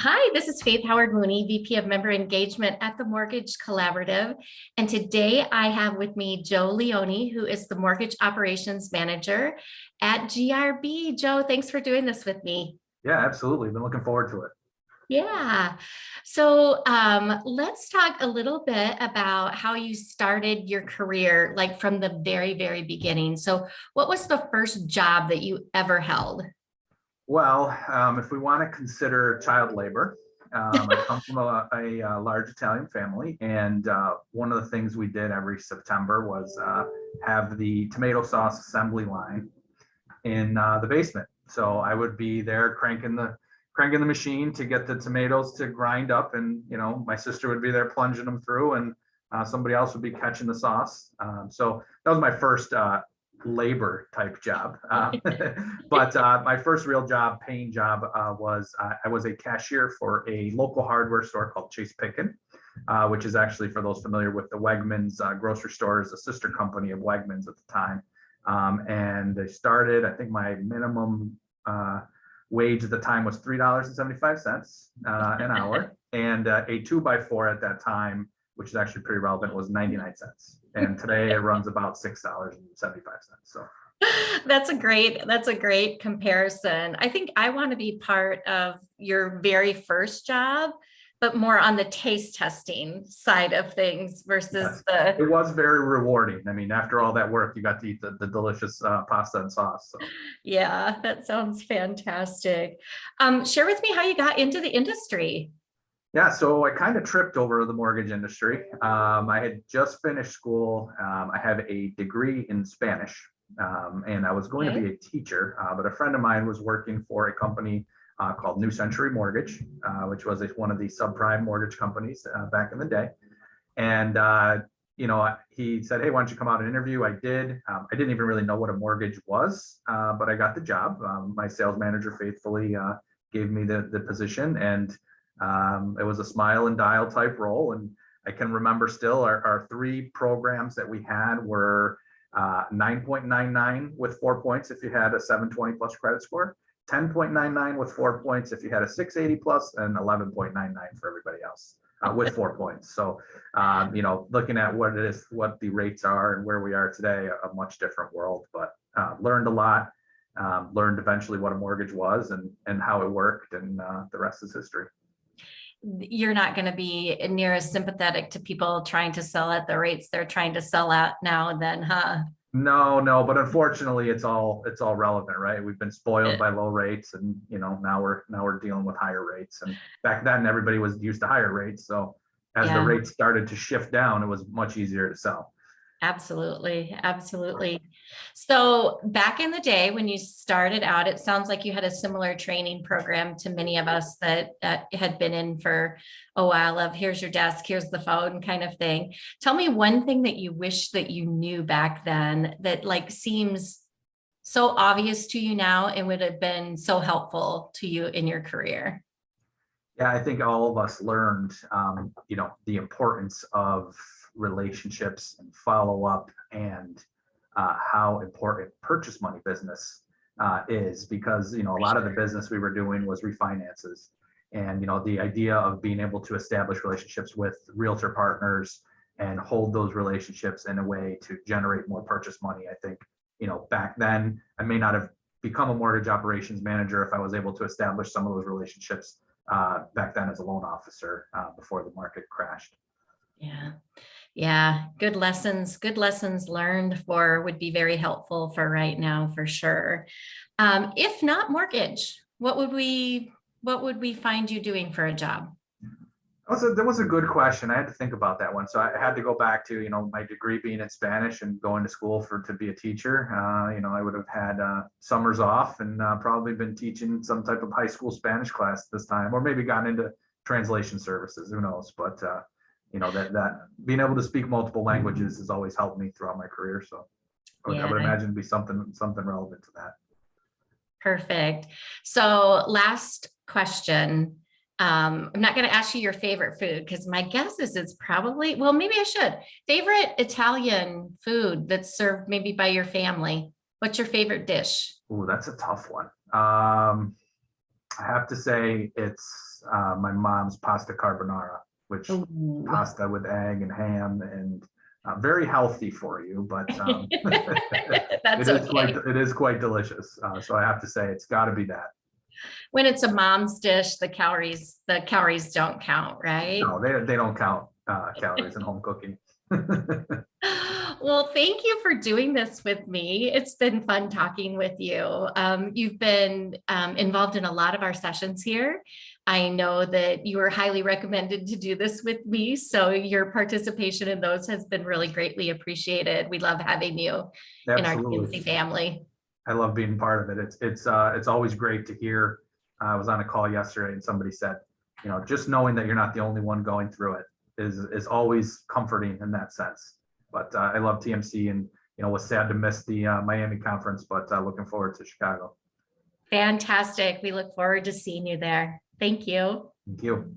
Hi, this is Faith Howard Mooney, VP of Member Engagement at the Mortgage Collaborative. And today I have with me Joe Leone, who is the Mortgage Operations Manager at GRB. Joe, thanks for doing this with me. Yeah, absolutely. Been looking forward to it. Yeah. Let's talk a little bit about how you started your career, like from the very, very beginning. So, what was the first job that you ever held? Well, if we want to consider child labor, I come from a large Italian family, and one of the things we did every September was have the tomato sauce assembly line in the basement. So I would be there cranking the machine to get the tomatoes to grind up, and my sister would be there plunging them through, and somebody else would be catching the sauce. So that was my first labor type job. But my first real job, paying job, was I was a cashier for a local hardware store called Chase Pickin, which is actually, for those familiar with the Wegmans grocery store, is a sister company of Wegmans at the time. And they started, I think my minimum wage at the time was $3.75 an hour. And a 2x4 at that time, which is actually pretty relevant, was 99 cents. And today it runs about $6.75. So That's a great comparison. I think I want to be part of your very first job, but more on the taste testing side of things versus yes, it the, was very rewarding. I mean, after all that work, you got to eat the delicious pasta and sauce. So yeah, that sounds fantastic. Share with me how you got into the industry. yeah, so I kind of tripped over the mortgage industry. I had just finished school. I have a degree in Spanish, and I was going to Okay. be a teacher, but a friend of mine was working for a company called New Century Mortgage, which was one of the subprime mortgage companies back in the day. And he said, "Hey, why don't you come out and interview?" I did. I didn't even really know what a mortgage was, but I got the job. My sales manager faithfully gave me the position, and it was a smile and dial type role. And I can remember still our three programs that we had were 9.99 with 4 points if you had a 720 plus credit score, 10.99 with 4 points if you had a 680 plus, and 11.99 for everybody else with 4 points. So, looking at what it is, what the rates are, and where we are today, a much different world. But learned a lot. Learned eventually what a mortgage was and how it worked, and the rest is history. You're not going to be near as sympathetic to people trying to sell at the rates they're trying to sell at now, then, huh? No, no, but unfortunately, it's all relevant, right? We've been spoiled Eh, by low rates, and now we're dealing with higher rates. And back then, everybody was used to higher rates, so as the Yeah. rates started to shift down, it was much easier to sell. Absolutely, absolutely. So back in the day when you started out, it sounds like you had a similar training program to many of us that had been in for a while of here's your desk, here's the phone kind of thing. Tell me one thing that you wish that you knew back then that like seems so obvious to you now and would have been so helpful to you in your career. Yeah, I think all of us learned, the importance of relationships and follow up, and how important purchase money business is, because a lot of the business we were doing was refinances, and the idea of being able to establish relationships with realtor partners and hold those relationships in a way to generate more purchase money. I think back then I may not have become a mortgage operations manager if I was able to establish some of those relationships back then as a loan officer before the market crashed. Yeah. Yeah, good lessons learned for would be very helpful for right now for sure. If not mortgage, what would we find you doing for a job? That was a good question. I had to think about that one. So I had to go back to, my degree being in Spanish and going to school to be a teacher. I would have had summers off, and probably been teaching some type of high school Spanish class this time, or maybe gotten into translation services. Who knows? But that being able to speak multiple languages has always helped me throughout my career. So I would Yeah, imagine it'd be something relevant to that. perfect. So last question. I'm not going to ask you your favorite food because my guess is it's probably, well, maybe I should. Favorite Italian food that's served maybe by your family. What's your favorite dish? Ooh, that's a tough one. I have to say it's my mom's pasta carbonara, which Ooh. pasta with egg and ham and very healthy for you, but That's okay. it is quite delicious. So I have to say it's got to be that. When it's a mom's dish, the calories don't count, right? No, they don't count calories in home cooking. Well, thank you for doing this with me. It's been fun talking with you. You've been involved in a lot of our sessions here. I know that you were highly recommended to do this with me, so your participation in those has been really greatly appreciated. We love having you in our TMC Absolutely. family. I love being part of it. It's always great to hear. I was on a call yesterday and somebody said, just knowing that you're not the only one going through it is always comforting in that sense. But I love TMC and was sad to miss the Miami conference, but looking forward to Chicago. Fantastic. We look forward to seeing you there. Thank you. Thank you.